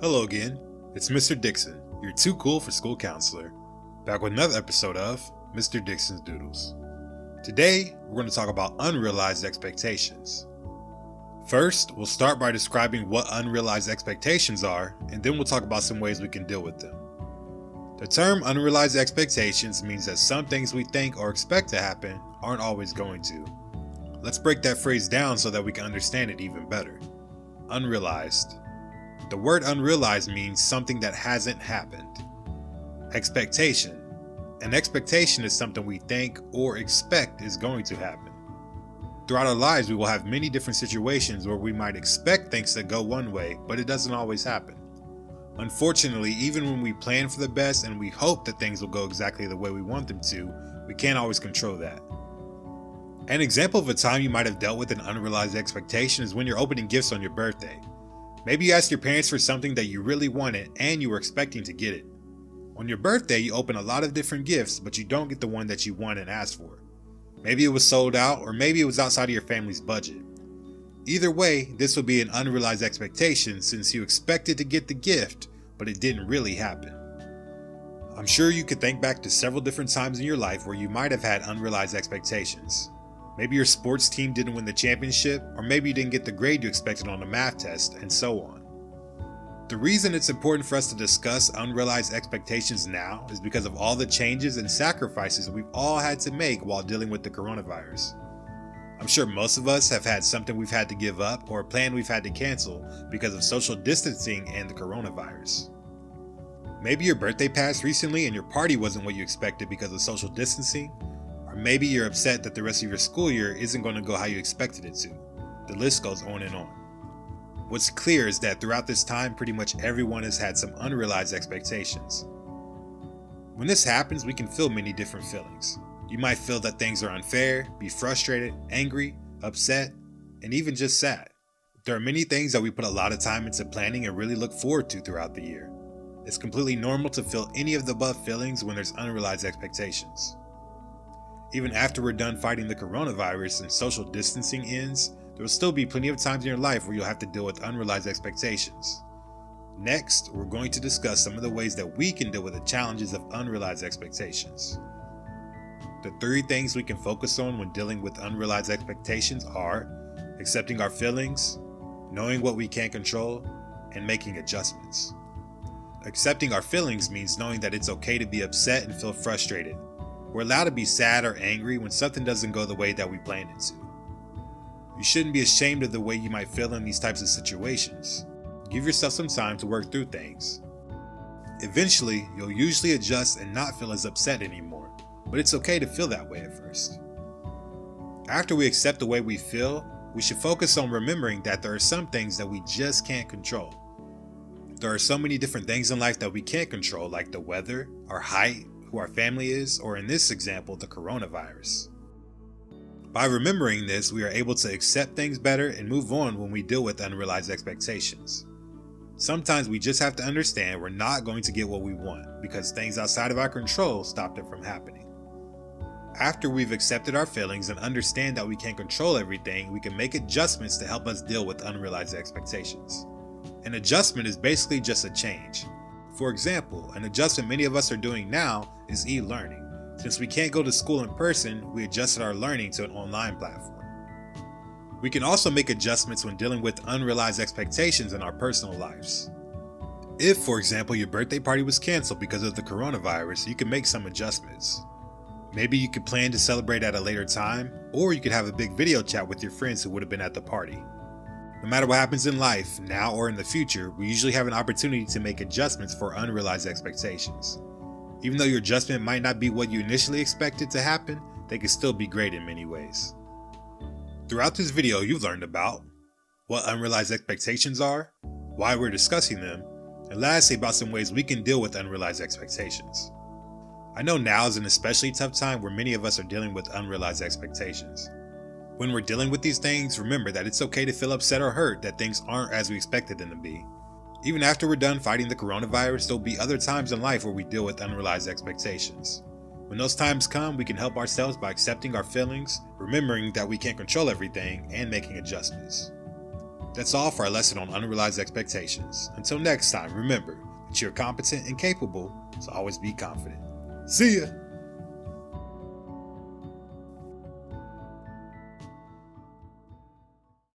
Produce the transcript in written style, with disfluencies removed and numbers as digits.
Hello again, it's Mr. Dixon, your too cool for school counselor, back with another episode of Mr. Dixon's Doodles. Today, we're going to talk about unrealized expectations. First, we'll start by describing what unrealized expectations are, and then we'll talk about some ways we can deal with them. The term unrealized expectations means that some things we think or expect to happen aren't always going to. Let's break that phrase down so that we can understand it even better. Unrealized. The word unrealized means something that hasn't happened. Expectation. An expectation is something we think or expect is going to happen. Throughout our lives, we will have many different situations where we might expect things to go one way, but it doesn't always happen. Unfortunately, even when we plan for the best and we hope that things will go exactly the way we want them to, we can't always control that. An example of a time you might have dealt with an unrealized expectation is when you're opening gifts on your birthday. Maybe you asked your parents for something that you really wanted and you were expecting to get it. On your birthday, you open a lot of different gifts, but you don't get the one that you want and asked for. Maybe it was sold out, or maybe it was outside of your family's budget. Either way, this will be an unrealized expectation since you expected to get the gift, but it didn't really happen. I'm sure you could think back to several different times in your life where you might have had unrealized expectations. Maybe your sports team didn't win the championship, or maybe you didn't get the grade you expected on a math test, and so on. The reason it's important for us to discuss unrealized expectations now is because of all the changes and sacrifices we've all had to make while dealing with the coronavirus. I'm sure most of us have had something we've had to give up or a plan we've had to cancel because of social distancing and the coronavirus. Maybe your birthday passed recently and your party wasn't what you expected because of social distancing. Or maybe you're upset that the rest of your school year isn't going to go how you expected it to. The list goes on and on. What's clear is that throughout this time, pretty much everyone has had some unrealized expectations. When this happens, we can feel many different feelings. You might feel that things are unfair, be frustrated, angry, upset, and even just sad. There are many things that we put a lot of time into planning and really look forward to throughout the year. It's completely normal to feel any of the above feelings when there's unrealized expectations. Even after we're done fighting the coronavirus and social distancing ends, there will still be plenty of times in your life where you'll have to deal with unrealized expectations. Next, we're going to discuss some of the ways that we can deal with the challenges of unrealized expectations. The 3 things we can focus on when dealing with unrealized expectations are accepting our feelings, knowing what we can't control, and making adjustments. Accepting our feelings means knowing that it's okay to be upset and feel frustrated. We're allowed to be sad or angry when something doesn't go the way that we planned it to. You shouldn't be ashamed of the way you might feel in these types of situations. Give yourself some time to work through things. Eventually, you'll usually adjust and not feel as upset anymore, but it's okay to feel that way at first. After we accept the way we feel, we should focus on remembering that there are some things that we just can't control. There are so many different things in life that we can't control, like the weather, our height, who our family is, or in this example, the coronavirus. By remembering this, we are able to accept things better and move on when we deal with unrealized expectations. Sometimes we just have to understand we're not going to get what we want because things outside of our control stopped it from happening. After we've accepted our feelings and understand that we can't control everything, we can make adjustments to help us deal with unrealized expectations. An adjustment is basically just a change. For example, an adjustment many of us are doing now is e-learning. Since we can't go to school in person, we adjusted our learning to an online platform. We can also make adjustments when dealing with unrealized expectations in our personal lives. If, for example, your birthday party was canceled because of the coronavirus, you can make some adjustments. Maybe you could plan to celebrate at a later time, or you could have a big video chat with your friends who would have been at the party. No matter what happens in life, now or in the future, we usually have an opportunity to make adjustments for unrealized expectations. Even though your adjustment might not be what you initially expected to happen, they can still be great in many ways. Throughout this video, you've learned about what unrealized expectations are, why we're discussing them, and lastly about some ways we can deal with unrealized expectations. I know now is an especially tough time where many of us are dealing with unrealized expectations. When we're dealing with these things, remember that it's okay to feel upset or hurt that things aren't as we expected them to be. Even after we're done fighting the coronavirus, there'll be other times in life where we deal with unrealized expectations. When those times come, we can help ourselves by accepting our feelings, remembering that we can't control everything, and making adjustments. That's all for our lesson on unrealized expectations. Until next time, remember that you're competent and capable, so always be confident. See ya!